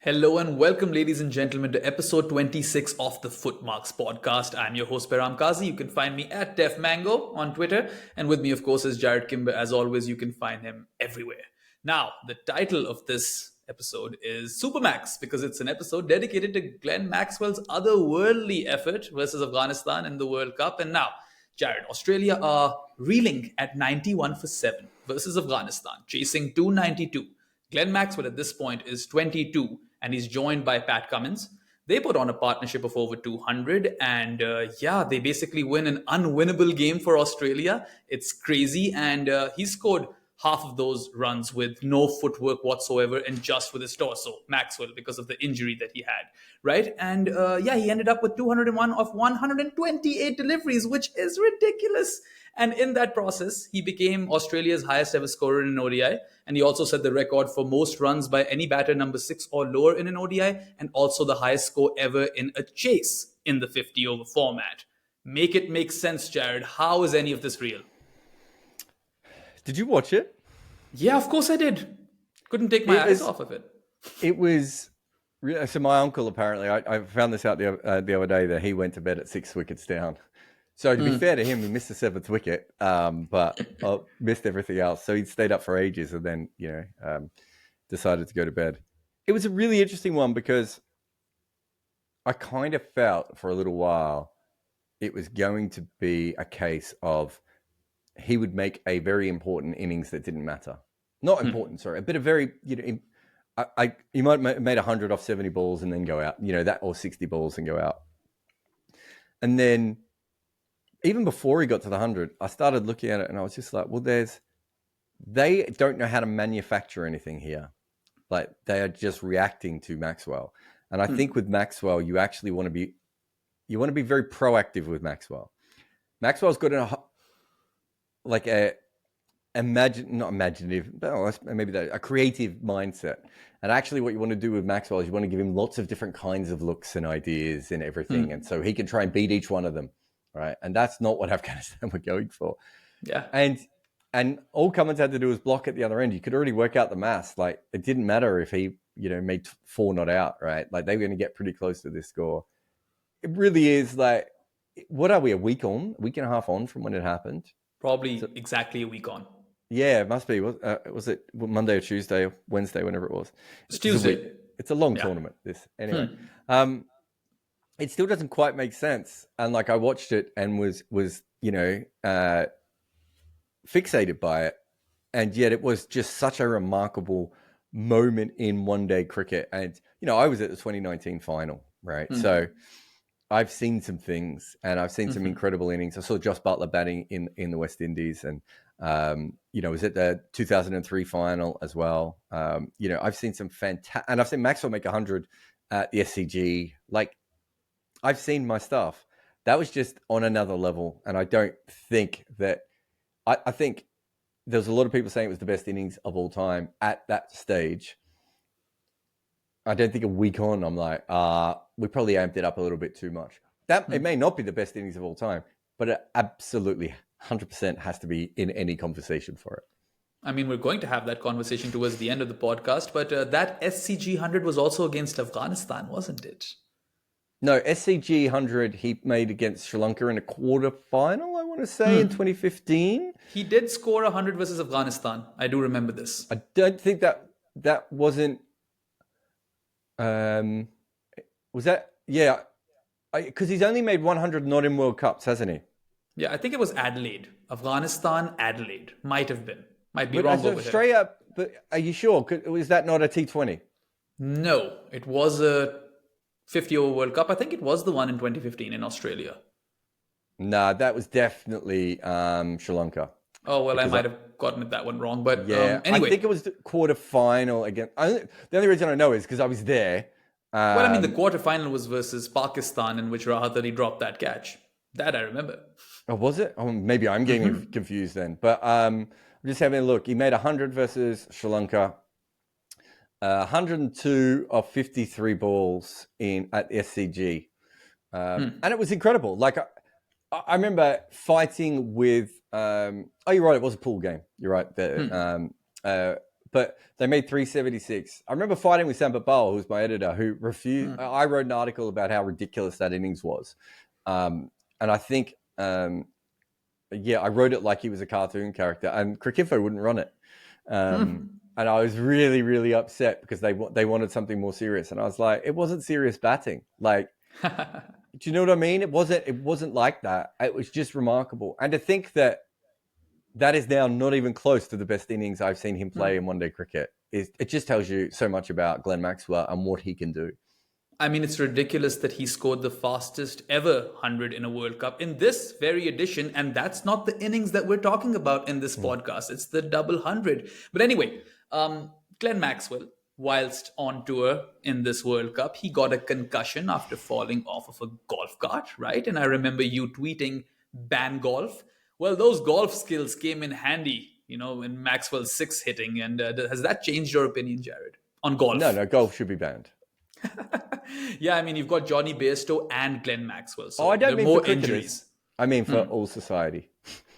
Hello and welcome, ladies and gentlemen, to episode 26 of the FootMarks podcast. I'm your host, Behram Qazi. You can find me at DefMango on Twitter. And with me, of course, is Jarrod Kimber. As always, you can find him everywhere. Now, the title of this episode is SuperMax because it's an episode dedicated to Glenn Maxwell's otherworldly effort versus Afghanistan in the World Cup. And now, Jarrod, Australia are reeling at 91 for 7 versus Afghanistan, chasing 292. Glenn Maxwell at this point is 22 and he's joined by Pat Cummins. They put on a partnership of over 200 and they basically win an unwinnable game for Australia. It's crazy and he scored half of those runs with no footwork whatsoever and just with his torso, Maxwell, because of the injury that he had, right? And he ended up with 201 of 128 deliveries, which is ridiculous. And in that process, he became Australia's highest ever scorer in an ODI. And he also set the record for most runs by any batter number 6 or lower in an ODI, and also the highest score ever in a chase in the 50-over format. Make it make sense, Jarrod. How is any of this real? Did you watch it? Yeah, of course I did. Couldn't take my eyes off of it. It was... So my uncle, apparently, I found this out the other day, that he went to bed at 6 wickets down. So to be fair to him, he missed the 7th wicket, but missed everything else. So he stayed up for ages and then, decided to go to bed. It was a really interesting one because I kind of felt for a little while it was going to be a case of he would make a very important innings that didn't matter. Not important, sorry, but a very, he might have made 100 off 70 balls and then go out, or 60 balls and go out. And then even before he got to the 100, I started looking at it and I was just like, well, they don't know how to manufacture anything here. Like they are just reacting to Maxwell. And I think with Maxwell, you actually want to be very proactive with Maxwell. Maxwell's got a creative mindset. And actually what you want to do with Maxwell is you want to give him lots of different kinds of looks and ideas and everything. And so he can try and beat each one of them. Right. And that's not what Afghanistan were going for. Yeah. And all Cummins had to do was block at the other end. You could already work out the maths. Like it didn't matter if he, made 4 not out, right? Like they were going to get pretty close to this score. It really is like, what are we, a week and a half on from when it happened? Probably exactly a week on. Yeah, it must be. Was it Monday or Tuesday or Wednesday, whenever it was? It's Tuesday. It's a long tournament, this. Anyway. It still doesn't quite make sense. And like I watched it and was fixated by it. And yet it was just such a remarkable moment in one-day cricket. And, I was at the 2019 final, right? So I've seen some things and I've seen some incredible innings. I saw Josh Buttler batting in the West Indies and, was at the 2003 final as well. I've seen some fantastic... And I've seen Maxwell make 100 at the SCG. Like, I've seen my stuff. That was just on another level. And I don't think that... I think there's a lot of people saying it was the best innings of all time at that stage. I don't think a week on, I'm like, we probably amped it up a little bit too much. It may not be the best innings of all time, but it absolutely 100% has to be in any conversation for it. I mean, we're going to have that conversation towards the end of the podcast, but that SCG 100 was also against Afghanistan, wasn't it? No, SCG 100 he made against Sri Lanka in a quarter-final, I want to say, in 2015. He did score 100 versus Afghanistan. I do remember this. I don't think that wasn't... was that... Yeah, because he's only made 100 not in World Cups, hasn't he? Yeah, I think it was Adelaide. Afghanistan, Adelaide. Might have been. Might be wrong over straight here. Up, but are you sure? Was that not a T20? No, it was a 50-over World Cup. I think it was the one in 2015 in Australia. Nah, that was definitely Sri Lanka. Oh, well, I might have gotten that one wrong. But yeah, anyway. I think it was the quarterfinal again. The only reason I know is because I was there. The quarterfinal was versus Pakistan, in which Rahat Ali dropped that catch. That I remember. Oh, was it? Oh, maybe I'm getting confused then. But I'm just having a look. He made 100 versus Sri Lanka. 102 of 53 balls at SCG. And it was incredible. Like, I remember fighting with... you're right. It was a pool game. You're right. But but they made 376. I remember fighting with Sam Babal, who was my editor, who refused. I wrote an article about how ridiculous that innings was. And I think, I wrote it like he was a cartoon character, and Cricinfo wouldn't run it. And I was really, really upset because they wanted something more serious. And I was like, it wasn't serious batting. Like, do you know what I mean? It wasn't like that. It was just remarkable. And to think that is now not even close to the best innings I've seen him play in one-day cricket, it just tells you so much about Glenn Maxwell and what he can do. I mean, it's ridiculous that he scored the fastest ever 100 in a World Cup in this very edition. And that's not the innings that we're talking about in this podcast. It's the double 100. But anyway, Glenn Maxwell, whilst on tour in this World Cup, he got a concussion after falling off of a golf cart, right? And I remember you tweeting, ban golf. Well, those golf skills came in handy, in Maxwell's six hitting. And has that changed your opinion, Jarrod, on golf? No, golf should be banned. Yeah, I mean, you've got Johnny Bairstow and Glenn Maxwell. So I don't mean more for injuries. I mean for all society.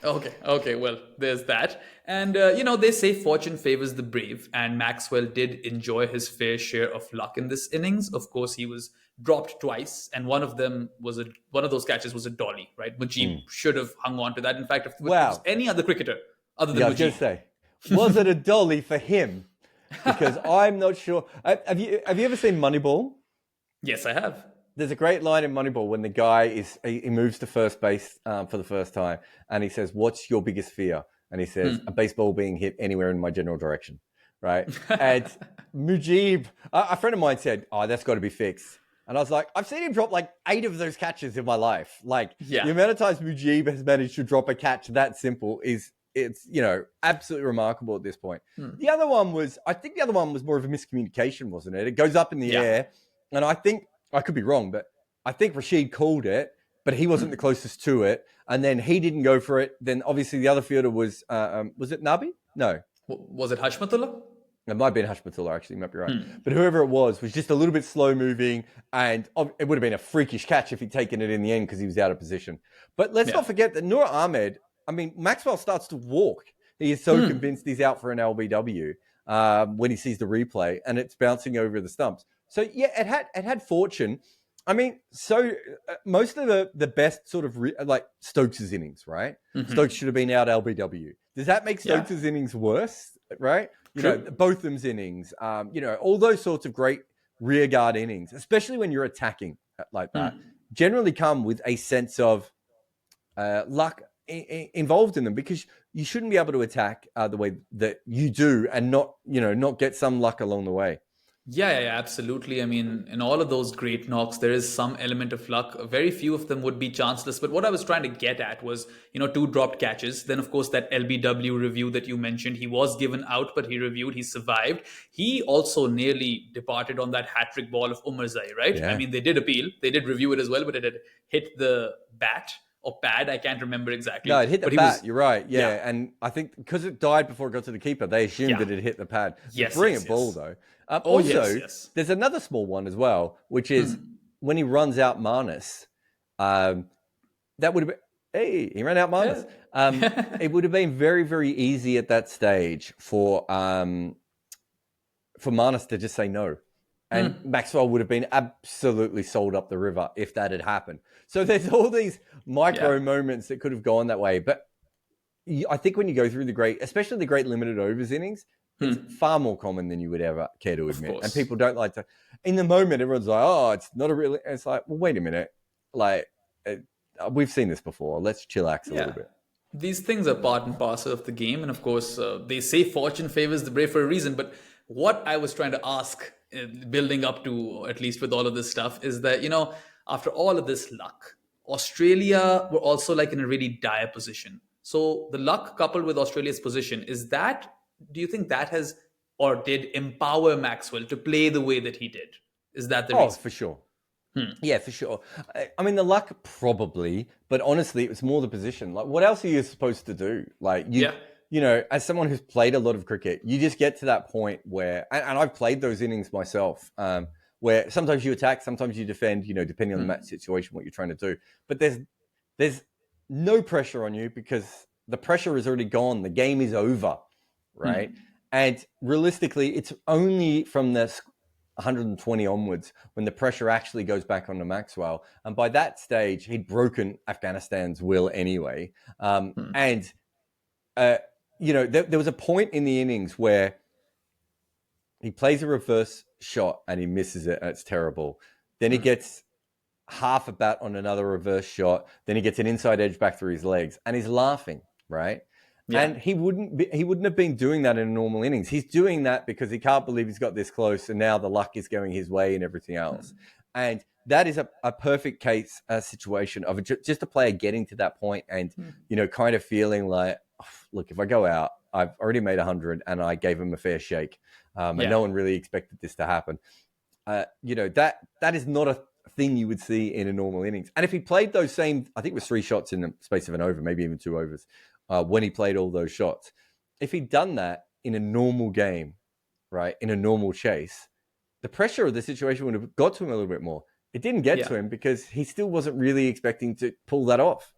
Okay, well, there's that. And, they say fortune favors the brave, and Maxwell did enjoy his fair share of luck in this innings. Of course, he was dropped twice, and one of those catches was a dolly, right? Mujib should have hung on to that. In fact, if it was any other cricketer other than Mujib. I was going to say, was it a dolly for him? Because I'm not sure. Have you ever seen Moneyball? Yes, I have. There's a great line in Moneyball when the guy he moves to first base for the first time, and he says, "What's your biggest fear?" And he says, "A baseball being hit anywhere in my general direction." Right? And Mujib, a friend of mine said, "Oh, that's got to be fixed." And I was like, I've seen him drop like 8 of those catches in my life. Like the amount of times Mujib has managed to drop a catch that simple it's absolutely remarkable at this point. The other one was more of a miscommunication, wasn't it? It goes up in the air, and I think, I could be wrong, but I think Rashid called it, but he wasn't the closest to it, and then he didn't go for it. Then obviously the other fielder was it Nabi? No. Was it Hashmatullah? It might have been Hashmatullah, actually, you might be right. But whoever it was just a little bit slow moving, and it would have been a freakish catch if he'd taken it in the end because he was out of position. But let's not forget that Noor Ahmed, Maxwell starts to walk. He is so convinced he's out for an LBW when he sees the replay, and it's bouncing over the stumps. So yeah, it had fortune. Most of the best sort of like Stokes' innings, right? Stokes should have been out LBW. Does that make Stokes' innings worse, right? Botham's innings, all those sorts of great rearguard innings, especially when you're attacking like that, generally come with a sense of luck involved in them, because you shouldn't be able to attack the way that you do and not get some luck along the way. Yeah, absolutely. I mean, in all of those great knocks, there is some element of luck. Very few of them would be chanceless. But what I was trying to get at was, 2 dropped catches. Then, of course, that LBW review that you mentioned, he was given out, but he reviewed, he survived. He also nearly departed on that hat-trick ball of Umarzai, right? Yeah. I mean, they did appeal. They did review it as well, but it had hit the bat or pad. I can't remember exactly. No, it hit the bat. You're right. Yeah. And I think because it died before it got to the keeper, they assumed that it hit the pad. Brilliant ball, though. There's another small one as well, which is when he runs out Marnus. That would have been, he ran out Marnus. It would have been very, very easy at that stage for Marnus to just say no. And Maxwell would have been absolutely sold up the river if that had happened. So there's all these micro moments that could have gone that way. But I think when you go through especially the great limited overs innings, it's far more common than you would ever care to admit. And people don't like to, in the moment, everyone's like, oh, it's not a real, it's like, well, wait a minute. Like, we've seen this before. Let's chillax a little bit. These things are part and parcel of the game. And of course, they say fortune favors the brave for a reason. But what I was trying to ask, building up to, at least with all of this stuff, is that, after all of this luck, Australia were also like in a really dire position. So the luck coupled with Australia's position, do you think that has or did empower Maxwell to play the way that he did? Is that the reason? For sure. Yeah, for sure. I mean, the luck probably, but honestly, it was more the position. Like, what else are you supposed to do? Like, as someone who's played a lot of cricket, you just get to that point where, and I've played those innings myself, where sometimes you attack, sometimes you defend, depending on the match situation, what you're trying to do. But there's no pressure on you because the pressure is already gone. The game is over, right? And realistically, it's only from the 120 onwards when the pressure actually goes back onto Maxwell. And by that stage, he'd broken Afghanistan's will anyway. And, there was a point in the innings where he plays a reverse shot and he misses it, and it's terrible. Then he gets half a bat on another reverse shot. Then he gets an inside edge back through his legs, and he's laughing, right? Yeah. And he wouldn't have been doing that in a normal innings. He's doing that because he can't believe he's got this close, and now the luck is going his way and everything else. And that is a perfect case situation of just a player getting to that point and kind of feeling like, look, if I go out, I've already made 100 and I gave him a fair shake. And no one really expected this to happen. That is not a thing you would see in a normal innings. And if he played those same, I think it was 3 shots in the space of an over, maybe even 2 overs, when he played all those shots, if he'd done that in a normal game, right, in a normal chase, the pressure of the situation would have got to him a little bit more. It didn't get to him because he still wasn't really expecting to pull that off.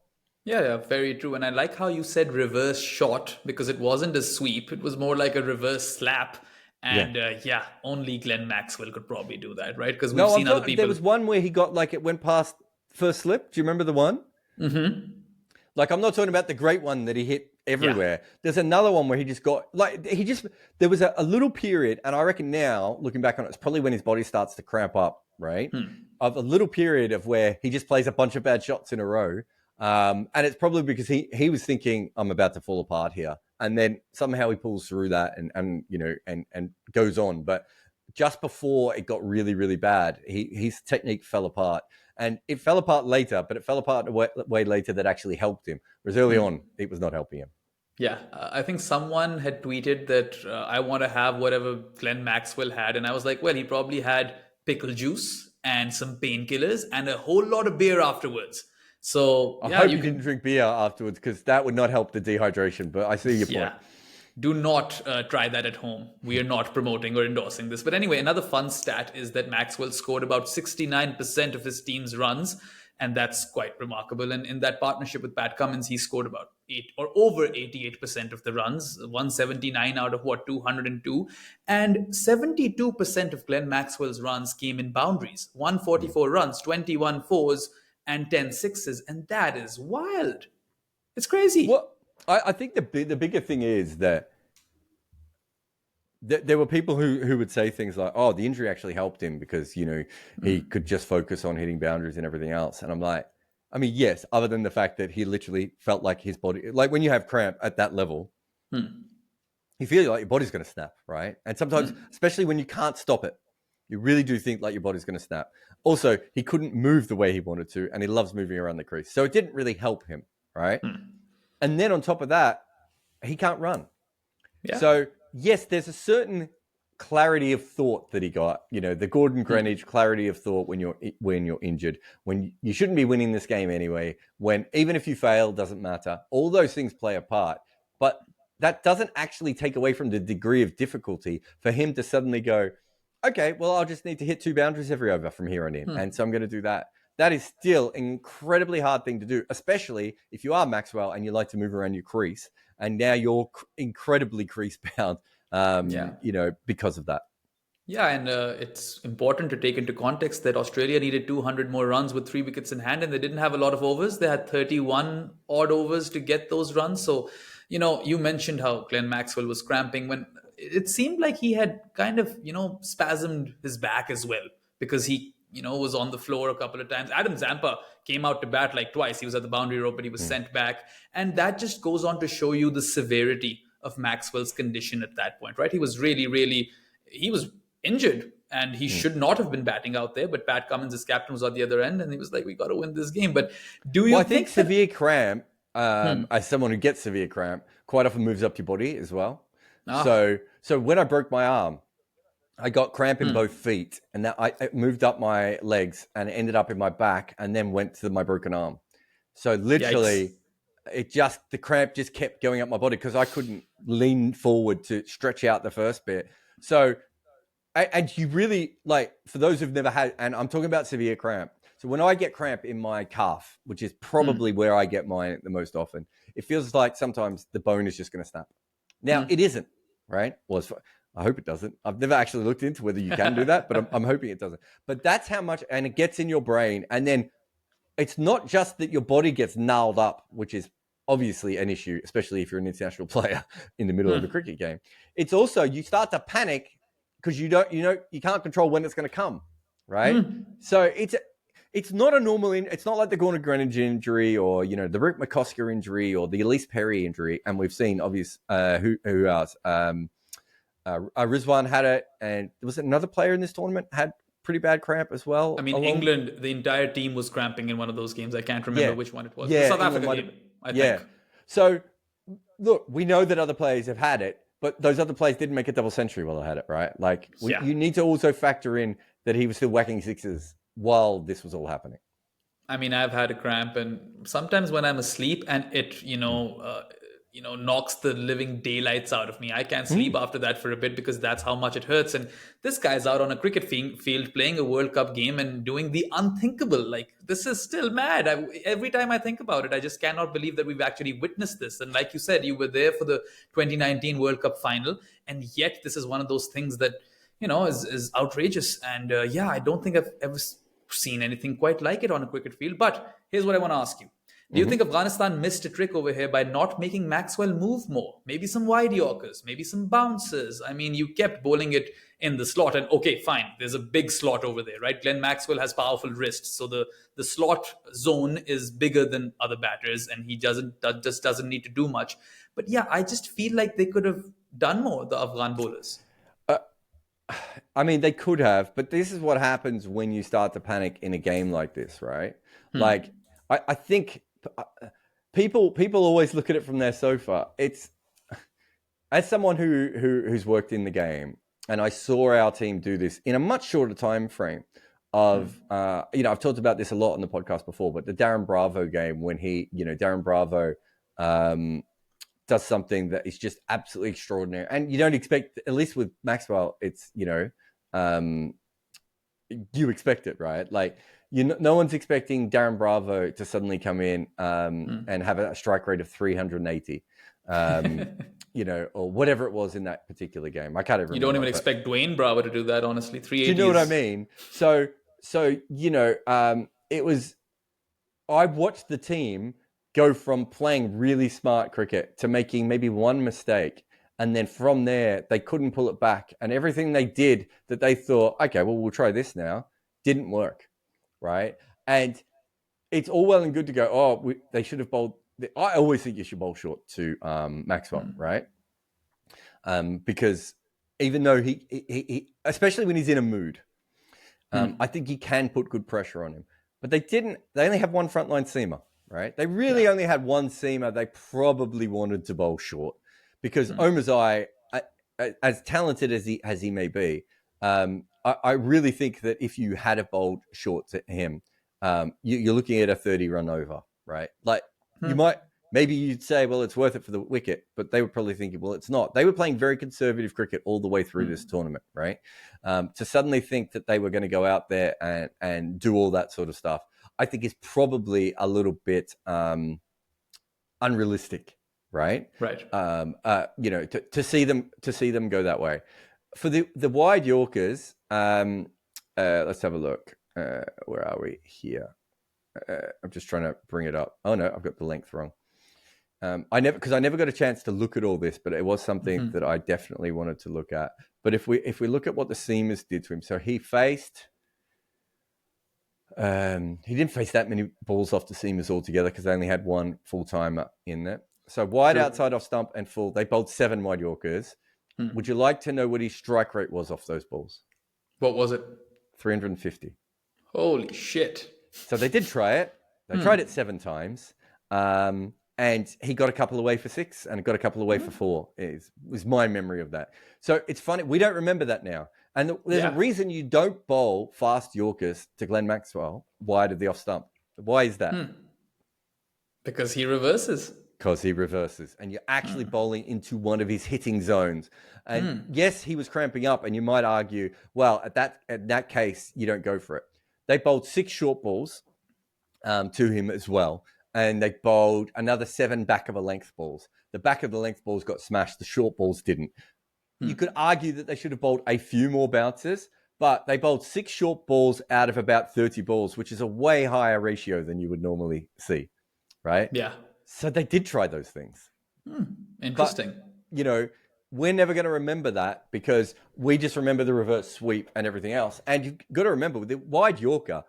Yeah, very true. And I like how you said reverse shot, because it wasn't a sweep. It was more like a reverse slap. And only Glenn Maxwell could probably do that, right? Because we've seen other people. There was one where he got it went past first slip. Do you remember the one? Mm-hmm. I'm not talking about the great one that he hit everywhere. Yeah. There's another one where he just got there was a little period, and I reckon now, looking back on it, it's probably when his body starts to cramp up, right? Of a little period of where he just plays a bunch of bad shots in a row. And it's probably because he was thinking, I'm about to fall apart here. And then somehow he pulls through that and goes on. But just before it got really, really bad, his technique fell apart. And it fell apart later, but it fell apart a way later that actually helped him. Whereas early on, it was not helping him. Yeah, I think someone had tweeted that I want to have whatever Glenn Maxwell had. And I was like, well, he probably had pickle juice and some painkillers and a whole lot of beer afterwards. So I hope you didn't drink beer afterwards, because that would not help the dehydration. But I see your point. Do not try that at home. We are not promoting or endorsing this. But anyway, another fun stat is that Maxwell scored about 69% of his team's runs, and that's quite remarkable. And in that partnership with Pat Cummins, he scored about over 88% of the runs, 179 out of 202. And 72% of Glenn Maxwell's runs came in boundaries, 144 runs, 21 fours, and 10 sixes, and that is wild. It's crazy. Well, I think the bigger thing is that there were people who would say things like, "Oh, the injury actually helped him because he could just focus on hitting boundaries and everything else." And I'm like, I mean, yes, other than the fact that he literally felt like his body, like when you have cramp at that level, you feel like your body's going to snap, right? And sometimes, especially when you can't stop it, you really do think like your body's going to snap. Also, he couldn't move the way he wanted to, and he loves moving around the crease. So it didn't really help him, right? And then on top of that, he can't run. Yeah. So, yes, there's a certain clarity of thought that he got. The Gordon Greenidge clarity of thought when you're injured, when you shouldn't be winning this game anyway, when even if you fail, doesn't matter. All those things play a part. But that doesn't actually take away from the degree of difficulty for him to suddenly go, okay, well, I'll just need to hit 2 boundaries every over from here on in. And so I'm going to do that. That is still an incredibly hard thing to do, especially if you are Maxwell and you like to move around your crease. And now you're incredibly crease bound, because of that. Yeah, and it's important to take into context that Australia needed 200 more runs with 3 wickets in hand, and they didn't have a lot of overs. They had 31 odd overs to get those runs. So, you mentioned how Glenn Maxwell was cramping when it seemed like he had kind of, spasmed his back as well, because he, was on the floor a couple of times. Adam Zampa came out to bat like twice. He was at the boundary rope, but he was sent back. And that just goes on to show you the severity of Maxwell's condition at that point, right? He was really, he was injured, and he should not have been batting out there. But Pat Cummins, his captain, was on the other end, and he was like, we got to win this game. But I think severe cramp, as someone who gets severe cramp, quite often moves up your body as well. So when I broke my arm, I got cramp in both feet, and that it moved up my legs and it ended up in my back and then went to my broken arm. So literally, the cramp just kept going up my body because I couldn't lean forward to stretch out the first bit. So, and you really, for those who've never had, and I'm talking about severe cramp. So when I get cramp in my calf, which is probably where I get mine the most often, it feels like sometimes the bone is just going to snap. Now, it isn't. right? Well, I hope it doesn't. I've never actually looked into whether you can do that, but I'm hoping it doesn't. But that's how much, and it gets in your brain. And then it's not just that your body gets gnarled up, which is obviously an issue, especially if you're an international player in the middle of a cricket game. It's also you start to panic because you can't control when it's going to come, right? So it's not a normal. It's not like the Gordon Greenidge injury or the Rick McCosker injury or the Elise Perry injury, and we've seen obvious who else. Rizwan had it, and was it another player in this tournament had pretty bad cramp as well? I mean, England, the entire team was cramping in one of those games. I can't remember which one it was. The South Africa game, I think. So, look, we know that other players have had it, but those other players didn't make a double century while they had it, right? Like, you need to also factor in that he was still whacking sixes while this was all happening. I mean, I've had a cramp, and sometimes when I'm asleep and it, knocks the living daylights out of me. I can't sleep after that for a bit because that's how much it hurts. And this guy's out on a cricket field playing a World Cup game and doing the unthinkable. Like, this is still mad. Every time I think about it, I just cannot believe that we've actually witnessed this. And like you said, you were there for the 2019 World Cup final. And yet this is one of those things that, is outrageous. And I don't think I've ever seen anything quite like it on a cricket field. But here's what I want to ask you. Do you think Afghanistan missed a trick over here by not making Maxwell move more? Maybe some wide Yorkers, maybe some bounces. I mean, you kept bowling it in the slot, and okay, fine. There's a big slot over there, right? Glenn Maxwell has powerful wrists, so the slot zone is bigger than other batters, and he just doesn't need to do much. But yeah, I just feel like they could have done more, the Afghan bowlers. I mean, they could have, but this is what happens when you start to panic in a game like this, right? Like, I think people always look at it from their sofa. It's, as someone who's worked in the game, and I saw our team do this in a much shorter time frame of, I've talked about this a lot on the podcast before, but the Darren Bravo game when Darren Bravo does something that is just absolutely extraordinary. And you don't expect, at least with Maxwell, it's, you expect it, right? Like, no one's expecting Darren Bravo to suddenly come in and have a strike rate of 380, or whatever it was in that particular game. I can't even remember. You don't even expect Dwayne Bravo to do that, honestly. 380. Do you know what I mean? So it was, I watched the team go from playing really smart cricket to making maybe one mistake. And then from there, they couldn't pull it back. And everything they did that they thought, okay, well, we'll try this now, didn't work, right? And it's all well and good to go, they should have bowled. I always think you should bowl short to Maxwell, right? Because even though he, especially when he's in a mood, I think he can put good pressure on him. But they only have one frontline seamer, right? They really only had one seamer they probably wanted to bowl short. Because Omazai, as talented as he may be, I really think that if you had a bowled short to him, you're looking at a 30-run over, right? Like, maybe you'd say, well, it's worth it for the wicket, but they were probably thinking, well, it's not. They were playing very conservative cricket all the way through this tournament, right? To suddenly think that they were going to go out there and do all that sort of stuff, I think is probably a little bit unrealistic. Right. To see them go that way. For the wide Yorkers, let's have a look. Where are we here? I'm just trying to bring it up. Oh no, I've got the length wrong. I never got a chance to look at all this, but it was something that I definitely wanted to look at. But if we look at what the seamers did to him, so he faced. He didn't face that many balls off the seamers altogether because they only had one full timer in there. So wide outside off stump and full, they bowled 7 wide Yorkers. Would you like to know what his strike rate was off those balls? What was it? 350. Holy shit. So they did try it. They tried it 7 times. And he got a couple away for 6 and got a couple away for 4. Was my memory of that. So it's funny. We don't remember that now. And there's a reason you don't bowl fast Yorkers to Glenn Maxwell wide of the off stump. Why is that? Because he reverses. And you're actually bowling into one of his hitting zones. And yes, he was cramping up, and you might argue, well, at that case, you don't go for it. They bowled 6 short balls to him as well, and they bowled another 7 back of a length balls. The back of the length balls got smashed. The short balls didn't. You could argue that they should have bowled a few more bounces, but they bowled 6 short balls out of about 30 balls, which is a way higher ratio than you would normally see, right? Yeah. So they did try those things. Interesting. But, we're never going to remember that because we just remember the reverse sweep and everything else. And you've got to remember, with the wide Yorker,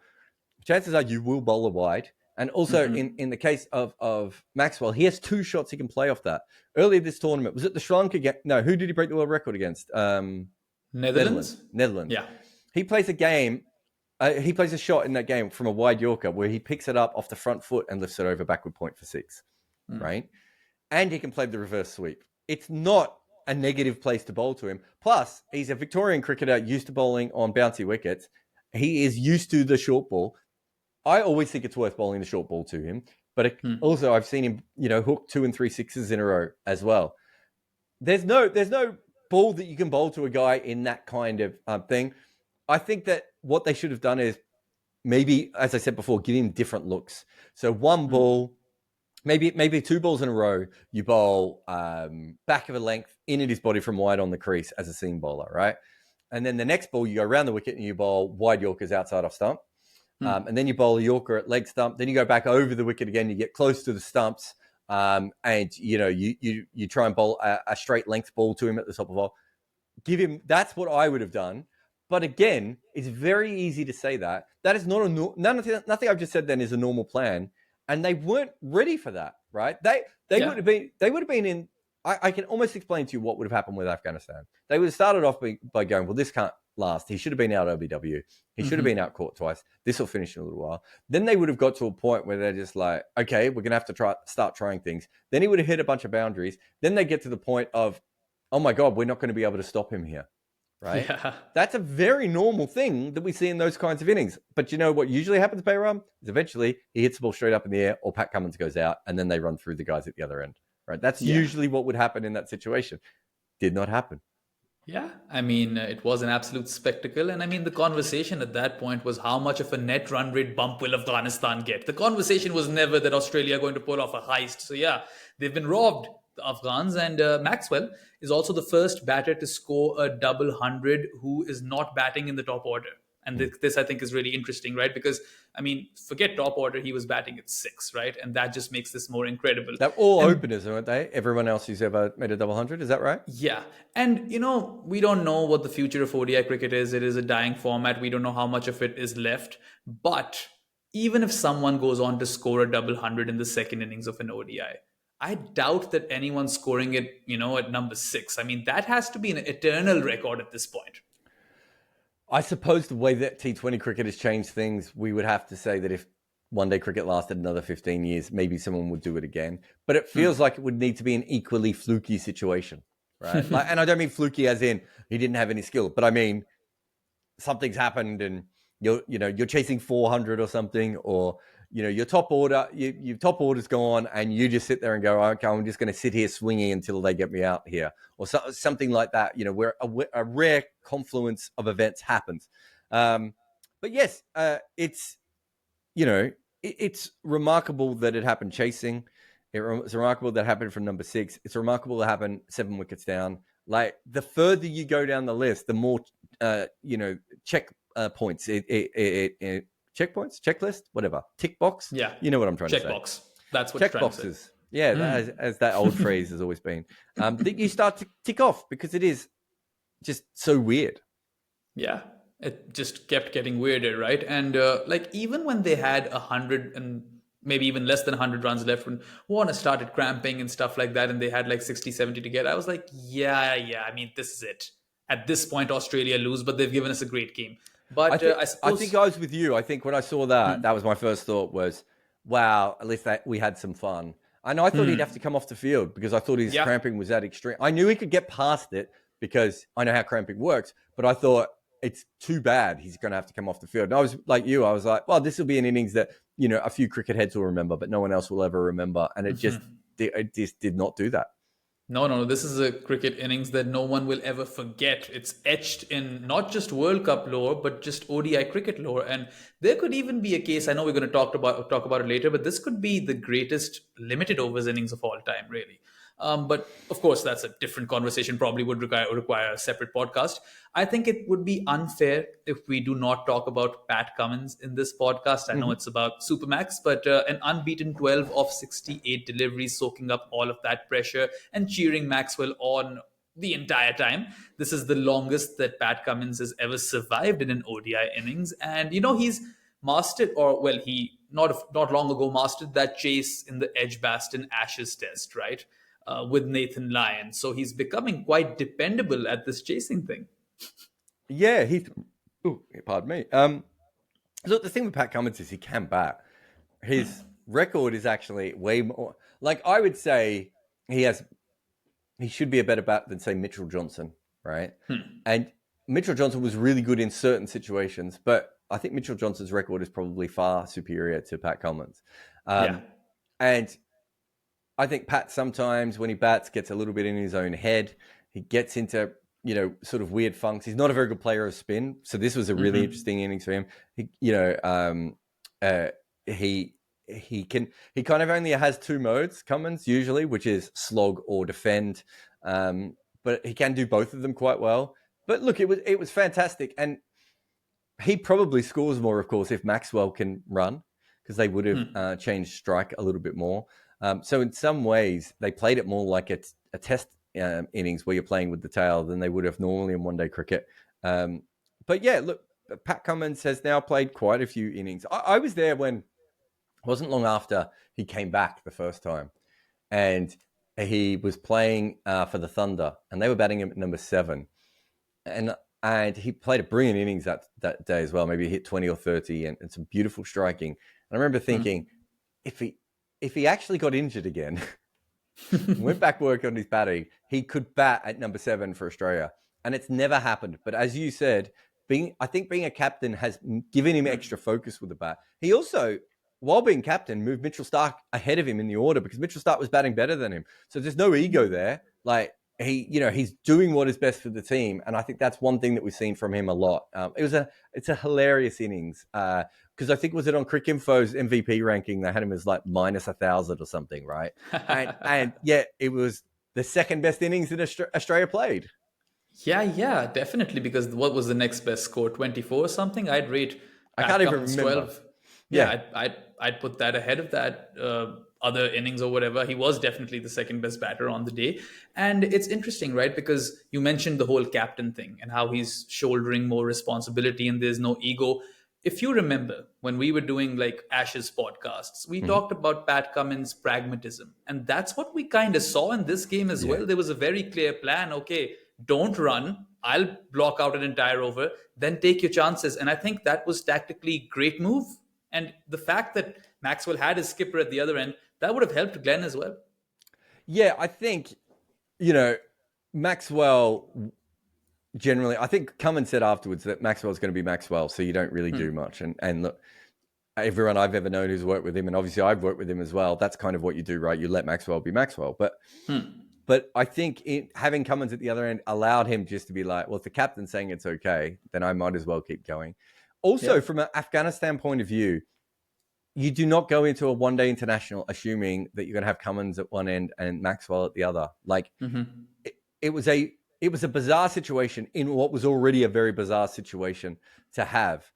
chances are you will bowl a wide. And also in the case of Maxwell, he has 2 shots he can play off that. Earlier this tournament, was it the Sri Lanka game? No, who did he break the world record against? Netherlands. Yeah. He plays a shot in that game from a wide Yorker where he picks it up off the front foot and lifts it over backward point for 6, right? And he can play the reverse sweep. It's not a negative place to bowl to him. Plus, he's a Victorian cricketer used to bowling on bouncy wickets. He is used to the short ball. I always think it's worth bowling the short ball to him. But also, I've seen him, hook 2 and 3 sixes in a row as well. There's no ball that you can bowl to a guy in that kind of thing. I think that what they should have done is maybe, as I said before, give him different looks. So one ball, maybe 2 balls in a row, you bowl back of a length in at his body from wide on the crease as a seam bowler, right? And then the next ball, you go around the wicket and you bowl wide Yorkers outside off stump. And then you bowl a Yorker at leg stump. Then you go back over the wicket again. You get close to the stumps. And, you try and bowl a straight length ball to him at the top of all. Give him, that's what I would have done. But again, it's very easy to say that. That is not nothing I've just said then is a normal plan. And they weren't ready for that, right? They would have been in, I can almost explain to you what would have happened with Afghanistan. They would have started off by going, well, this can't last. He should have been out OBW. He should have been out caught twice. This will finish in a little while. Then they would have got to a point where they're just like, okay, we're going to have to start trying things. Then he would have hit a bunch of boundaries. Then they get to the point of, oh my God, we're not going to be able to stop him here. Right? Yeah. That's a very normal thing that we see in those kinds of innings. But you know what usually happens, Behram? Is eventually he hits the ball straight up in the air or Pat Cummins goes out and then they run through the guys at the other end. Right? That's usually what would happen in that situation. Did not happen. Yeah, I mean, it was an absolute spectacle. And I mean, the conversation at that point was how much of a net run rate bump will Afghanistan get? The conversation was never that Australia are going to pull off a heist. So yeah, they've been robbed, the Afghans. And Maxwell is also the first batter to score a double 100 who is not batting in the top order. And this, I think, is really interesting, right? Because, I mean, forget top order, he was batting at 6, right? And that just makes this more incredible. They're all openers, aren't they? Everyone else who's ever made a double 100, is that right? Yeah. And, we don't know what the future of ODI cricket is. It is a dying format. We don't know how much of it is left. But even if someone goes on to score a double 100 in the second innings of an ODI, I doubt that anyone's scoring it, at number 6. I mean, that has to be an eternal record at this point. I suppose the way that T20 cricket has changed things, we would have to say that if one-day cricket lasted another 15 years, maybe someone would do it again. But it feels like it would need to be an equally fluky situation, right? And I don't mean fluky as in he didn't have any skill, but I mean something's happened and you're chasing 400 or something, or your top order's gone, and you just sit there and go, okay, I'm just going to sit here swinging until they get me out here, or something like that. Where a rare confluence of events happens. But yes, it's remarkable that it happened chasing. It's remarkable that it happened from number 6. It's remarkable that it happened 7 wickets down. Like, the further you go down the list, the more check points. Checkpoints, checklist, whatever, tick box. Yeah, you know what I'm trying to say. Checkbox. That's what check boxes. Yeah, as that old phrase has always been. That you start to tick off because it is just so weird. Yeah, it just kept getting weirder, right? And even when they had 100 and maybe even less than 100 runs left, when Warner started cramping and stuff like that, and they had like 60, 70 to get, I was like, yeah. I mean, this is it. At this point, Australia lose, but they've given us a great game. But I think I was with you. I think when I saw that, that was my first thought was, wow, at least we had some fun. And I thought he'd have to come off the field because I thought his cramping was that extreme. I knew he could get past it because I know how cramping works, but I thought it's too bad he's going to have to come off the field. And I was like you. I was like, well, this will be an innings that, a few cricket heads will remember, but no one else will ever remember. And it just did not do that. No. This is a cricket innings that no one will ever forget. It's etched in not just World Cup lore, but just ODI cricket lore. And there could even be a case, I know we're going to talk about it later, but this could be the greatest limited overs innings of all time, really. But of course, that's a different conversation, probably would require a separate podcast. I think it would be unfair if we do not talk about Pat Cummins in this podcast. I know it's about Supermax, but an unbeaten 12 of 68 deliveries, soaking up all of that pressure and cheering Maxwell on the entire time. This is the longest that Pat Cummins has ever survived in an ODI innings. And, he's mastered, or well, he not long ago mastered that chase in the Edgbaston Ashes test, right? With Nathan Lyon. So he's becoming quite dependable at this chasing thing. Yeah, pardon me. Look, the thing with Pat Cummins is he can bat. His record is actually way more. Like, I would say he should be a better bat than, say, Mitchell Johnson, right? And Mitchell Johnson was really good in certain situations, but I think Mitchell Johnson's record is probably far superior to Pat Cummins. And I think Pat sometimes, when he bats, gets a little bit in his own head. He gets into, sort of weird funks. He's not a very good player of spin, so this was a really interesting innings for him. He kind of only has two modes, Cummins, usually, which is slog or defend. But he can do both of them quite well. But look, it was fantastic. And he probably scores more, of course, if Maxwell can run, because they would have changed strike a little bit more. So in some ways, they played it more like a test innings where you're playing with the tail than they would have normally in one-day cricket. But yeah, look, Pat Cummins has now played quite a few innings. I was there when it wasn't long after he came back the first time, and he was playing for the Thunder, and they were batting him at number 7, and he played a brilliant innings that day as well. Maybe he hit 20 or 30, and some beautiful striking. And I remember thinking, if he actually got injured again, went back work on his batting, he could bat at number 7 for Australia. And it's never happened. But as you said, I think being a captain has given him extra focus with the bat. He also, while being captain, moved Mitchell Starc ahead of him in the order because Mitchell Starc was batting better than him. So there's no ego there. Like, he's doing what is best for the team. And I think that's one thing that we've seen from him a lot. It's a hilarious innings. Because I think, was it on Cricinfo's MVP ranking? They had him as like minus 1,000 or something, right? and yeah, it was the second best innings that Australia played. Yeah, definitely. Because what was the next best score? 24 or something? I'd rate. I can't even remember. 12. Yeah, I'd put that ahead of that other innings or whatever. He was definitely the second best batter on the day. And it's interesting, right? Because you mentioned the whole captain thing and how he's shouldering more responsibility and there's no ego. If you remember, when we were doing like Ashes podcasts, we talked about Pat Cummins' pragmatism. And that's what we kind of saw in this game as well. There was a very clear plan. Okay, don't run. I'll block out an entire over. Then take your chances. And I think that was tactically great move. And the fact that Maxwell had his skipper at the other end, that would have helped Glenn as well. Yeah, I think, Maxwell... Generally, I think Cummins said afterwards that Maxwell's going to be Maxwell, so you don't really do much. And look, everyone I've ever known who's worked with him, and obviously I've worked with him as well, that's kind of what you do, right? You let Maxwell be Maxwell. But I think having Cummins at the other end allowed him just to be like, well, if the captain's saying it's okay, then I might as well keep going. Also, from an Afghanistan point of view, you do not go into a one-day international assuming that you're going to have Cummins at one end and Maxwell at the other. Like, it was a bizarre situation in what was already a very bizarre situation to have.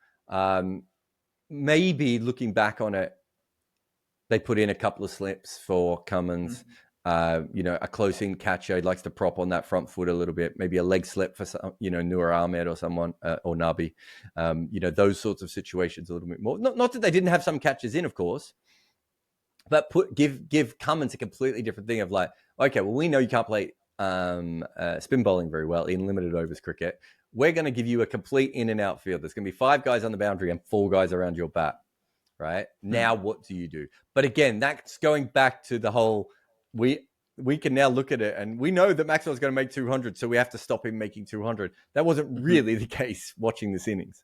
Maybe looking back on it, they put in a couple of slips for Cummins. A close-in catcher. He likes to prop on that front foot a little bit. Maybe a leg slip for Noor Ahmed or someone, or Nabi. Those sorts of situations a little bit more. Not that they didn't have some catches in, of course, but give Cummins a completely different thing of like, okay, well, we know you can't play spin bowling very well in limited overs cricket. We're going to give you a complete in and out field. There's going to be 5 guys on the boundary and 4 guys around your bat. Right now, what do you do? But again, that's going back to the whole. We can now look at it and we know that Maxwell's going to make 200, so we have to stop him making 200. That wasn't really the case watching this innings.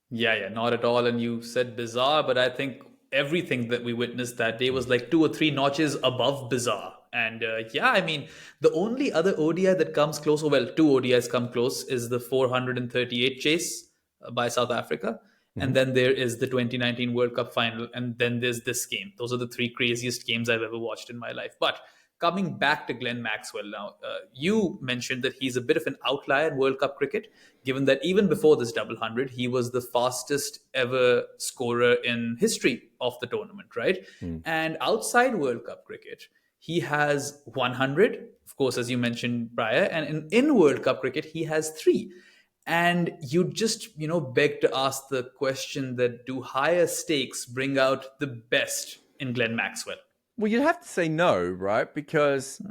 Yeah, not at all. And you said bizarre, but I think everything that we witnessed that day was like 2 or 3 notches above bizarre. And the only other ODI that comes close, 2 ODIs come close, is the 438 chase by South Africa. And then there is the 2019 World Cup final. And then there's this game. Those are the 3 craziest games I've ever watched in my life. But Coming back to Glenn Maxwell now, you mentioned that he's a bit of an outlier in World Cup cricket, given that even before this double hundred, he was the fastest ever scorer in history of the tournament, right? And outside World Cup cricket, he has 100, of course, as you mentioned prior, and in World Cup cricket, he has 3. And you just, beg to ask the question that do higher stakes bring out the best in Glenn Maxwell? Well, you'd have to say no, right? Because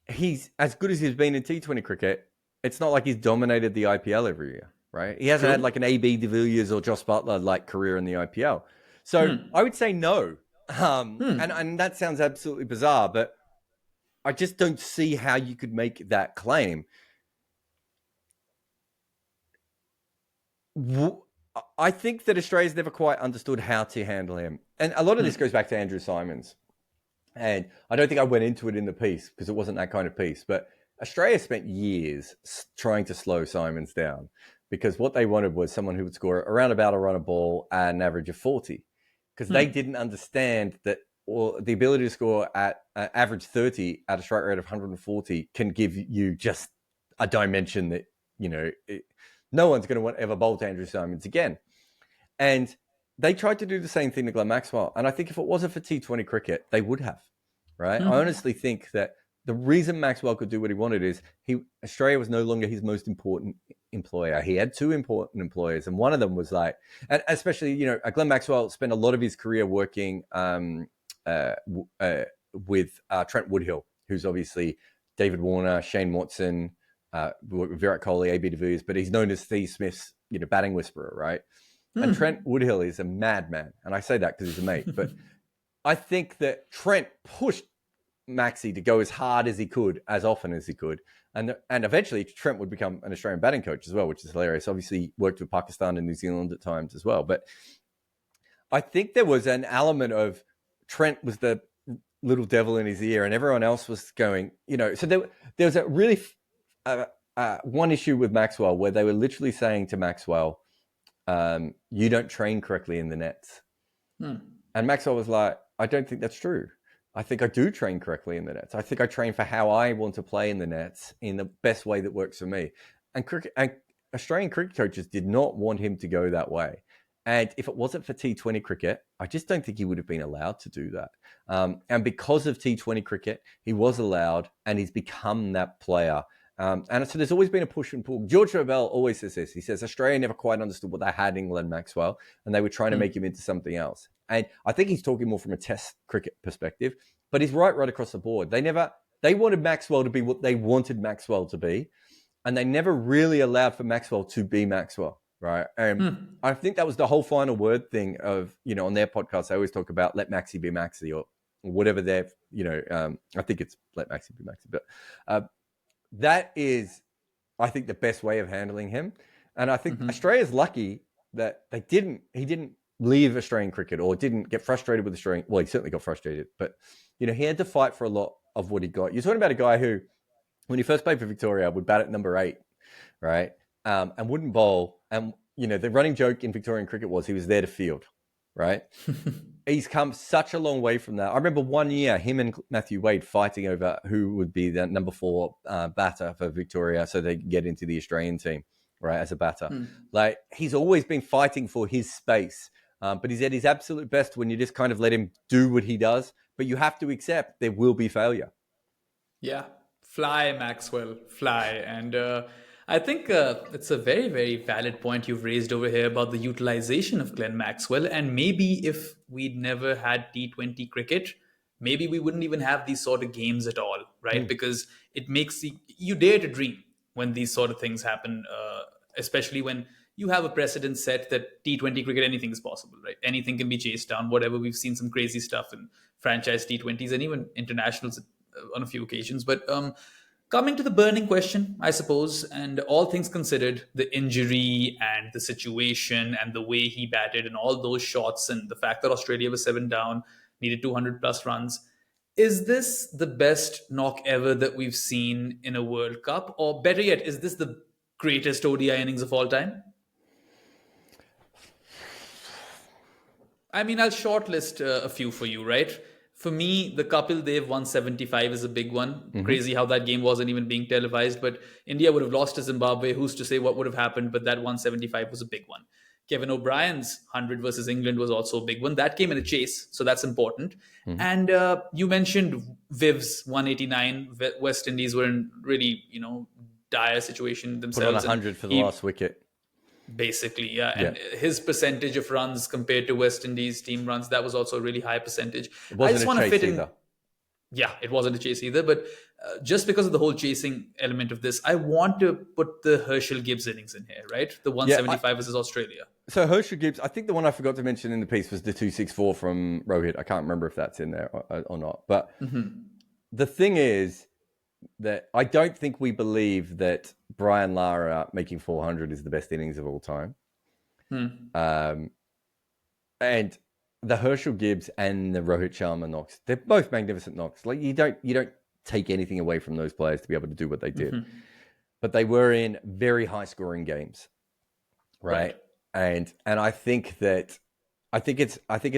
he's as good as he's been in T20 cricket. It's not like he's dominated the IPL every year, right? He hasn't had like an AB de Villiers or Joss Butler like career in the IPL. So I would say no. And that sounds absolutely bizarre, but I just don't see how you could make that claim. I think that Australia's never quite understood how to handle him. And a lot of this goes back to Andrew Symonds. And I don't think I went into it in the piece because it wasn't that kind of piece. But Australia spent years trying to slow Symonds down because what they wanted was someone who would score around about a run a ball at an average of 40. Because they didn't understand that the ability to score at average 30 at a strike rate of 140 can give you just a dimension that, no one's going to ever bowl to Andrew Symonds again. And they tried to do the same thing to Glenn Maxwell. And I think if it wasn't for T20 cricket, they would have, right? I honestly think that the reason Maxwell could do what he wanted is Australia was no longer his most important employer. He had 2 important employers. And one of them was and especially, Glenn Maxwell spent a lot of his career working with Trent Woodhill, who's obviously David Warner, Shane Watson, Virat Kohli, AB de Villiers, but he's known as Steve Smith's, batting whisperer, right? And Trent Woodhill is a madman. And I say that because he's a mate. But I think that Trent pushed Maxi to go as hard as he could, as often as he could. And eventually Trent would become an Australian batting coach as well, which is hilarious. Obviously, he worked with Pakistan and New Zealand at times as well. But I think there was an element of Trent was the little devil in his ear and everyone else was going, So there was a really one issue with Maxwell where they were literally saying to Maxwell, you don't train correctly in the nets. And Maxwell was like, I don't think that's true. I think I do train correctly in the nets. I think I train for how I want to play in the nets in the best way that works for me. And Australian cricket coaches did not want him to go that way. And if it wasn't for T20 cricket, I just don't think he would have been allowed to do that. And because of T20 cricket, he was allowed and he's become that player. And so there's always been a push and pull. George Nobel always says this. He says Australia never quite understood what they had in Glenn Maxwell and they were trying to make him into something else. And I think he's talking more from a test cricket perspective, but he's right across the board. They wanted Maxwell to be what they wanted Maxwell to be, and they never really allowed for Maxwell to be Maxwell, right? And I think that was the whole final word thing of, on their podcast, they always talk about let Maxi be Maxi or whatever they're, I think it's let Maxi be Maxi, but that is, I think, the best way of handling him. And I think Australia's lucky that he didn't leave Australian cricket or didn't get frustrated with Australian. Well, he certainly got frustrated, but, he had to fight for a lot of what he got. You're talking about a guy who, when he first played for Victoria, would bat at number 8, right? And wouldn't bowl. And, the running joke in Victorian cricket was he was there to field, right? He's come such a long way from that. I remember one year, him and Matthew Wade fighting over who would be the number 4 batter for Victoria so they could get into the Australian team, right, as a batter. Like, he's always been fighting for his space, but he's at his absolute best when you just kind of let him do what he does. But you have to accept there will be failure. Yeah, fly, Maxwell, fly. And I think it's a very, very valid point you've raised over here about the utilization of Glenn Maxwell. And maybe if we'd never had T20 cricket, maybe we wouldn't even have these sort of games at all, right? Because it makes you dare to dream when these sort of things happen, especially when you have a precedent set that T20 cricket, anything is possible, right? Anything can be chased down, whatever. We've seen some crazy stuff in franchise T20s and even internationals on a few occasions. But coming to the burning question, I suppose, and all things considered, the injury and the situation and the way he batted and all those shots and the fact that Australia was 7 down, needed 200 plus runs. Is this the best knock ever that we've seen in a World Cup? Or better yet, is this the greatest ODI innings of all time? I mean, I'll shortlist a few for you, right? For me, the Kapil Dev 175 is a big one. Crazy how that game wasn't even being televised, but India would have lost to Zimbabwe. Who's to say what would have happened? But that 175 was a big one. Kevin O'Brien's 100 versus England was also a big one. That came in a chase, so that's important. And you mentioned Viv's 189. West Indies were in really, dire situation Put on themselves. 100 for the last wicket. Basically, yeah. And his percentage of runs compared to West Indies team runs, that was also a really high percentage. It wasn't a chase either. Yeah, it wasn't a chase either. But just because of the whole chasing element of this, I want to put the Herschel Gibbs innings in here, right? The 175 versus Australia. So Herschel Gibbs, I think the one I forgot to mention in the piece was the 264 from Rohit. I can't remember if that's in there or not. But the thing is that I don't think we believe that Brian Lara making 400 is the best innings of all time. And the Herschel Gibbs and the Rohit Sharma knocks, they're both magnificent knocks. Like you don't take anything away from those players to be able to do what they did. But they were in very high scoring games. Right. And I think it's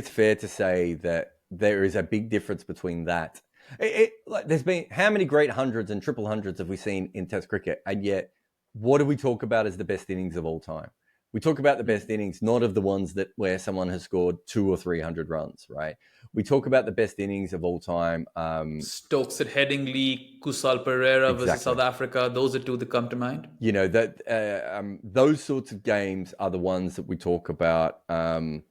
fair to say that there is a big difference between that. Like there's been how many great hundreds and triple hundreds have we seen in Test cricket, and yet what do we talk about as the best innings of all time? We talk about the best innings, not of the ones where someone has scored 200 or 300 runs, right? We talk about the best innings of all time. Stokes at Headingley, Kusal Pereira versus South Africa. Those are two that come to mind. That those sorts of games are the ones that we talk about. The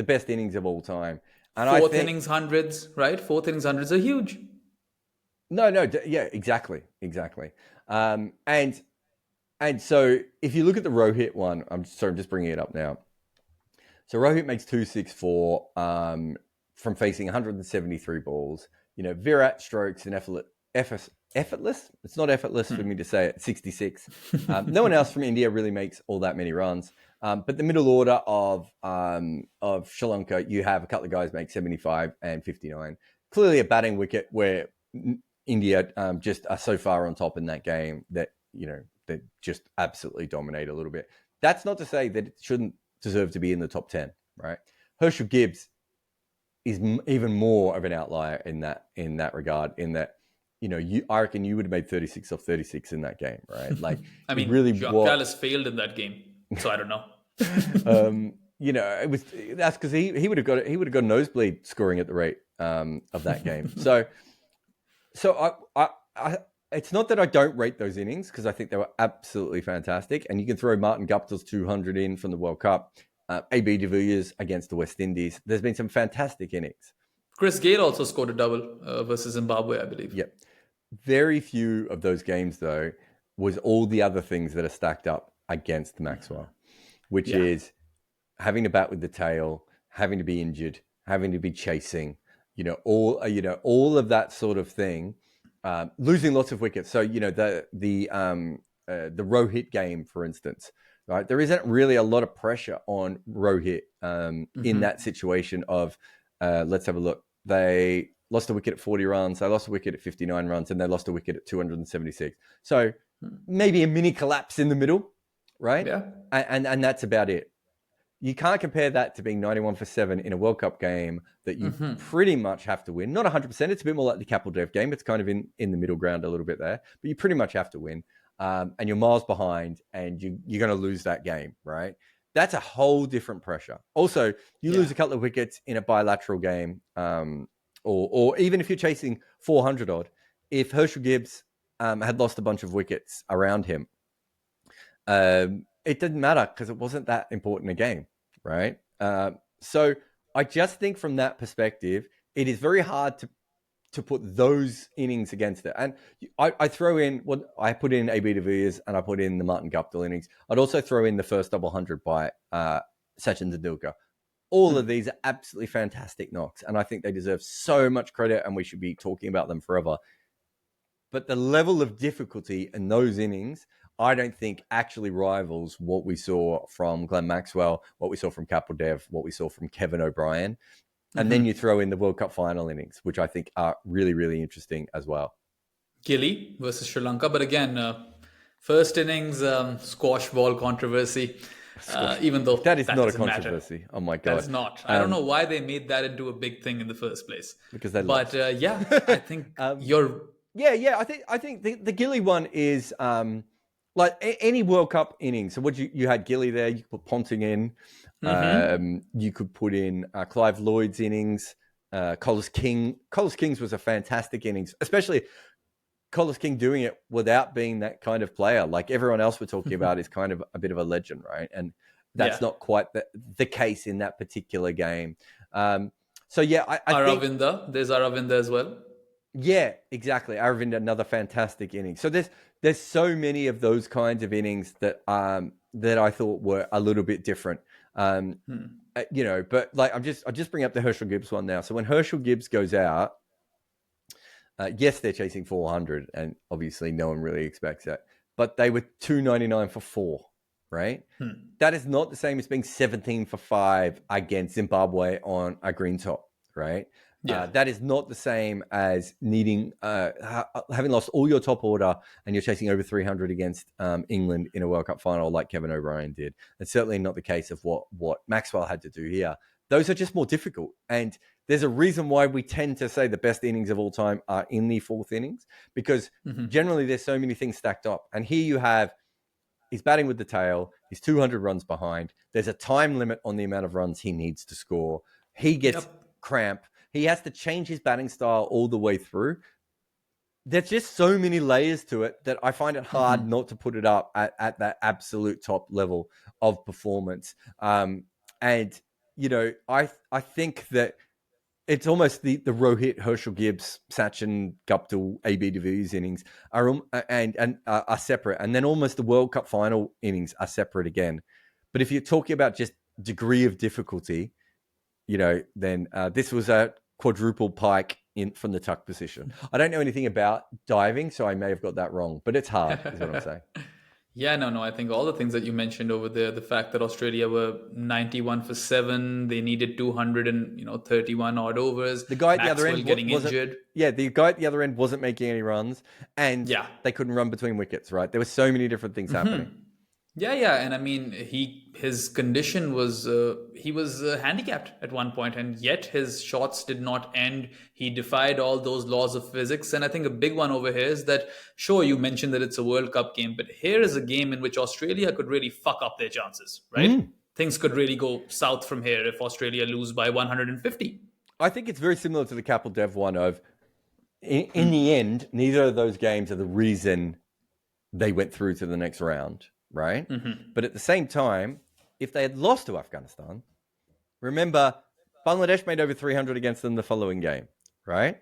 best innings of all time. And Fourth innings hundreds, right? Fourth innings hundreds are huge. Exactly. And so if you look at the Rohit one, I'm just bringing it up now. So Rohit makes 264 from facing 173 balls. Virat strokes an effortless. It's not effortless for me to say it. 66. No one else from India really makes all that many runs. But the middle order of Sri Lanka, you have a couple of guys make 75 and 59. Clearly a batting wicket where India just are so far on top in that game that, they just absolutely dominate a little bit. That's not to say that it shouldn't deserve to be in the top 10, right? Herschel Gibbs is even more of an outlier in that regard, in that, I reckon you would have made 36 off 36 in that game, right? Like, I mean, really Jacques Kallis failed in that game, so I don't know. That's because he would have got a nosebleed scoring at the rate of that game. So I it's not that I don't rate those innings, because I think they were absolutely fantastic. And you can throw Martin Guptill's 200 in from the World Cup, AB de Villiers against the West Indies. There's been some fantastic innings. Chris Gayle also scored a double versus Zimbabwe, I believe. Yep. Very few of those games, though, was all the other things that are stacked up against Maxwell, which is having to bat with the tail, having to be injured, having to be chasing, all of that sort of thing. Losing lots of wickets. So, the Rohit game, for instance, right? There isn't really a lot of pressure on Rohit in that situation of, let's have a look. They lost a wicket at 40 runs. They lost a wicket at 59 runs, and they lost a wicket at 276. So maybe a mini collapse in the middle, right? Yeah. And that's about it. You can't compare that to being 91 for 7 in a World Cup game that you pretty much have to win. Not 100%. It's a bit more like the Kapil Dev game. It's kind of in the middle ground a little bit there. But you pretty much have to win. And you're miles behind, and you're going to lose that game, right? That's a whole different pressure. Also, you lose a couple of wickets in a bilateral game, or even if you're chasing 400 odd. If Herschel Gibbs had lost a bunch of wickets around him, it didn't matter because it wasn't that important a game, right? So I just think from that perspective, it is very hard to put those innings against it. And I throw in I put in AB de Villiers and I put in the Martin Guptill innings. I'd also throw in the first double 100 by Sachin Tendulkar. All of these are absolutely fantastic knocks, and I think they deserve so much credit, and we should be talking about them forever. But the level of difficulty in those innings, I don't think actually rivals what we saw from Glenn Maxwell, what we saw from Kapil Dev, what we saw from Kevin O'Brien. And then you throw in the World Cup final innings, which I think are really, really interesting as well. Gilly versus Sri Lanka. But again, first innings, squash ball controversy. even though that is not a doesn't matter. controversy. Oh my God. That's not. I don't know why they made that into a big thing in the first place. Because they But lost. yeah, I think you're... Yeah. I think the Gilly one is like any World Cup innings. So what you had Gilly there, you could put Ponting in. You could put in Clive Lloyd's innings. Collis King's was a fantastic innings, especially Collis King doing it without being that kind of player. Like everyone else we're talking about is kind of a bit of a legend, right? And that's not quite the case in that particular game. So yeah, I Aravinda, think, there's Aravinda as well. Yeah, exactly. Aravinda, another fantastic inning. So there's so many of those kinds of innings that that I thought were a little bit different. You know, but like I'll just bring up the Herschel Gibbs one now. So when Herschel Gibbs goes out, yes, they're chasing 400, and obviously no one really expects that. But they were 299 for 4, right? That is not the same as being 17 for 5 against Zimbabwe on a green top, right? Yeah. That is not the same as needing having lost all your top order and you're chasing over 300 against England in a World Cup final like Kevin O'Brien did. It's certainly not the case of what Maxwell had to do here. Those are just more difficult. And there's a reason why we tend to say the best innings of all time are in the fourth innings, because generally there's so many things stacked up. And here you have, he's batting with the tail, he's 200 runs behind. There's a time limit on the amount of runs he needs to score. He gets cramp. He has to change his batting style all the way through. There's just so many layers to it that I find it hard not to put it up at that absolute top level of performance. And, you know, I think that it's almost the Rohit, Herschel Gibbs, Sachin, Guptill, AB de Villiers innings are separate. And then almost the World Cup final innings are separate again. But if you're talking about just degree of difficulty, you know, then this was a quadruple pike in from the tuck position. I don't know anything about diving, so I may have got that wrong, but it's hard, is what I'm saying. Yeah, no. I think all the things that you mentioned over there, the fact that Australia were 91 for 7, they needed 231 odd overs. The guy at the other end getting injured. Yeah, the guy at the other end wasn't making any runs, and they couldn't run between wickets, right? There were so many different things happening. Yeah, and I mean, his condition was he was handicapped at one point, and yet his shots did not end. He defied all those laws of physics, and I think a big one over here is that, sure, you mentioned that it's a World Cup game, but here is a game in which Australia could really fuck up their chances, right? Things could really go south from here if Australia lose by 150. I think it's very similar to the Kapil Dev one of, in the end, neither of those games are the reason they went through to the next round. Right? But at the same time, if they had lost to Afghanistan, remember, Bangladesh made over 300 against them the following game, right?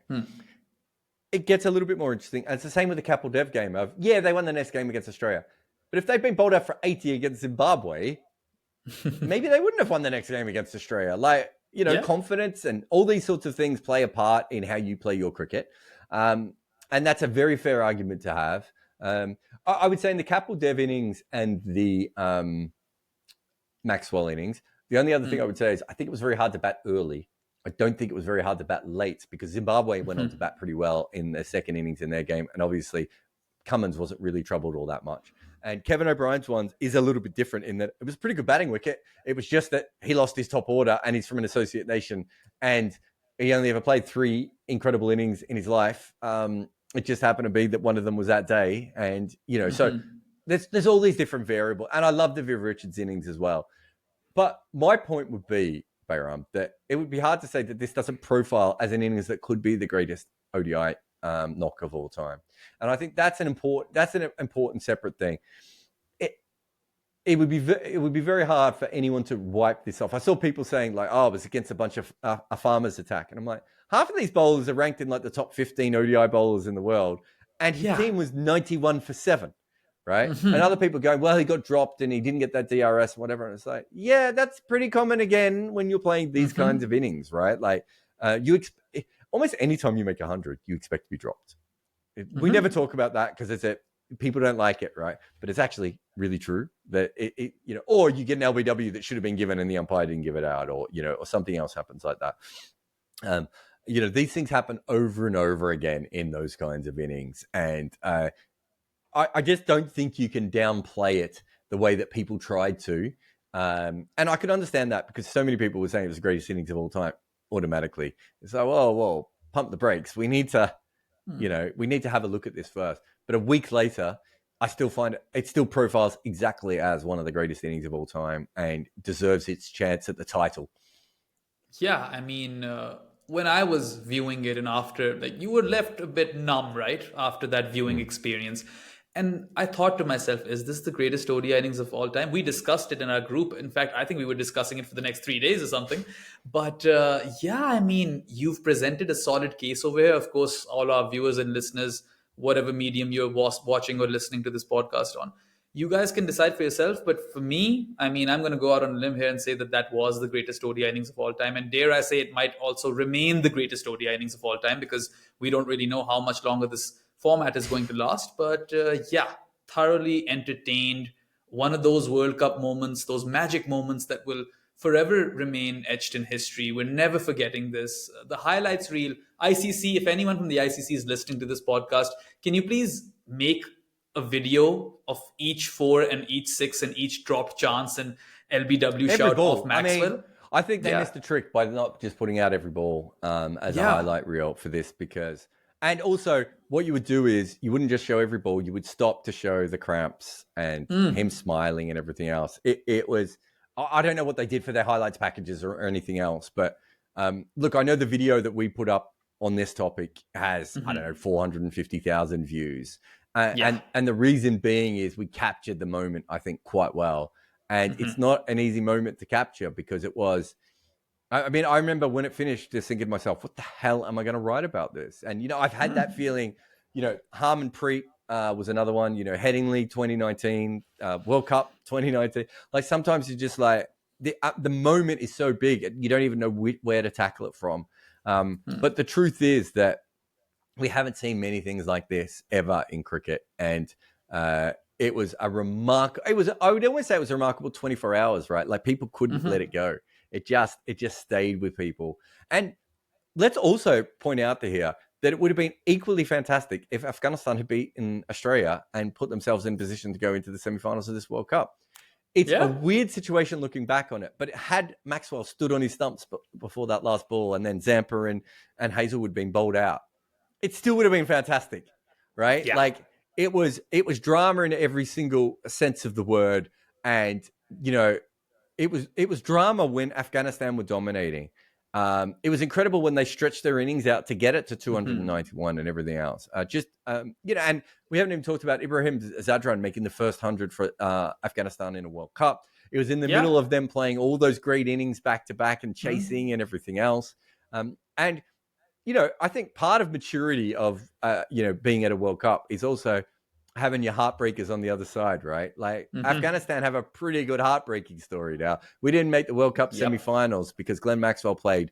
It gets a little bit more interesting. And it's the same with the Kapil Dev game of, they won the next game against Australia. But if they'd been bowled out for 80 against Zimbabwe, maybe they wouldn't have won the next game against Australia. Like, you know, confidence and all these sorts of things play a part in how you play your cricket. And that's a very fair argument to have. I would say in the Kapil Dev innings and the Maxwell innings, the only other thing I would say is I think it was very hard to bat early. I don't think it was very hard to bat late because Zimbabwe went on to bat pretty well in their second innings in their game. And obviously Cummins wasn't really troubled all that much. And Kevin O'Brien's one is a little bit different in that it was a pretty good batting wicket. It was just that he lost his top order and he's from an associate nation and he only ever played 3 incredible innings in his life. It just happened to be that one of them was that day. And, you know, so there's all these different variables. And I love the Viv Richards innings as well. But my point would be, Behram, that it would be hard to say that this doesn't profile as an innings that could be the greatest ODI knock of all time. And I think that's an important separate thing. It would be very hard for anyone to wipe this off. I saw people saying like, it was against a bunch of a farmer's attack. And I'm like, half of these bowlers are ranked in like the top 15 ODI bowlers in the world. And his team was 91 for 7, right? And other people going, well, he got dropped and he didn't get that DRS, whatever. And it's like, yeah, that's pretty common again when you're playing these kinds of innings, right? Like almost any time you make 100, you expect to be dropped. We never talk about that because people don't like it, right? But it's actually really true that or you get an LBW that should have been given and the umpire didn't give it out, or or something else happens like that. These things happen over and over again in those kinds of innings, and I just don't think you can downplay it the way that people tried to And I could understand that because so many people were saying it was the greatest innings of all time automatically. It's like, whoa, pump the brakes. We need to, we need to have a look at this first. But a week later, I still find it still profiles exactly as one of the greatest innings of all time and deserves its chance at the title. Yeah, I mean, when I was viewing it and after, like, you were left a bit numb, right? After that viewing experience. And I thought to myself, is this the greatest ODI innings of all time? We discussed it in our group. In fact, I think we were discussing it for the next 3 days or something. But yeah, I mean, you've presented a solid case over here. Of course, all our viewers and listeners, whatever medium you're watching or listening to this podcast on, you guys can decide for yourself. But for me, I mean, I'm going to go out on a limb here and say that that was the greatest ODI innings of all time. And dare I say, it might also remain the greatest ODI innings of all time because we don't really know how much longer this format is going to last. But yeah, thoroughly entertained. One of those World Cup moments, those magic moments that will forever remain etched in history. We're never forgetting this. The highlights reel, ICC, if anyone from the ICC is listening to this podcast, can you please make a video of each four and each six and each drop chance and LBW Every shout ball. off Maxwell? I mean, I think they missed the trick by not just putting out every ball as a highlight reel for this because... And also, what you would do is you wouldn't just show every ball. You would stop to show the cramps and him smiling and everything else. It was... I don't know what they did for their highlights packages or anything else. But look, I know the video that we put up on this topic has, I don't know, 450,000 views. And the reason being is we captured the moment, I think, quite well. And it's not an easy moment to capture because it was... I mean, I remember when it finished just thinking to myself, what the hell am I going to write about this? And, I've had that feeling, Harmanpreet was another one, Headingley 2019, World Cup 2019. Like sometimes you're just like, the moment is so big, you don't even know where to tackle it from. But the truth is that we haven't seen many things like this ever in cricket. And it was I would always say it was a remarkable 24 hours, right? Like people couldn't let it go. It just stayed with people. And let's also point out here that it would have been equally fantastic if Afghanistan had beaten Australia and put themselves in position to go into the semi-finals of this World Cup. It's a weird situation looking back on it, but had Maxwell stood on his stumps before that last ball and then Zampa and Hazelwood been bowled out, it still would have been fantastic, right? Yeah. Like it was drama in every single sense of the word. And, it was drama when Afghanistan were dominating. It was incredible when they stretched their innings out to get it to 291 and everything else. And we haven't even talked about Ibrahim Zadran making the first 100 for Afghanistan in a World Cup. It was in the middle of them playing all those great innings back to back and chasing and everything else. And I think part of maturity of being at a World Cup is also having your heartbreakers on the other side, right? Like Afghanistan have a pretty good heartbreaking story now. We didn't make the World Cup semi-finals because Glenn Maxwell played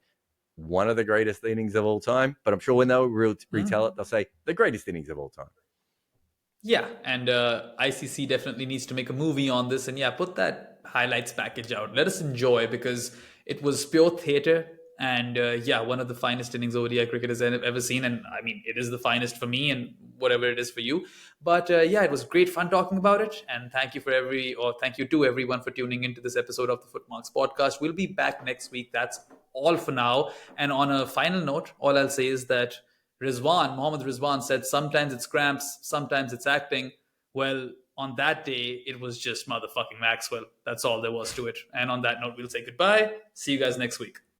one of the greatest innings of all time. But I'm sure when they'll retell it, they'll say the greatest innings of all time. Yeah, and ICC definitely needs to make a movie on this. And put that highlights package out. Let us enjoy because it was pure theatre. And one of the finest innings ODI cricket has ever seen. And I mean, it is the finest for me and whatever it is for you. But it was great fun talking about it. And thank you to everyone for tuning into this episode of the FootMarks podcast. We'll be back next week. That's all for now. And on a final note, all I'll say is that Mohammad Rizwan said, sometimes it's cramps, sometimes it's acting. Well, on that day, it was just motherfucking Maxwell. That's all there was to it. And on that note, we'll say goodbye. See you guys next week.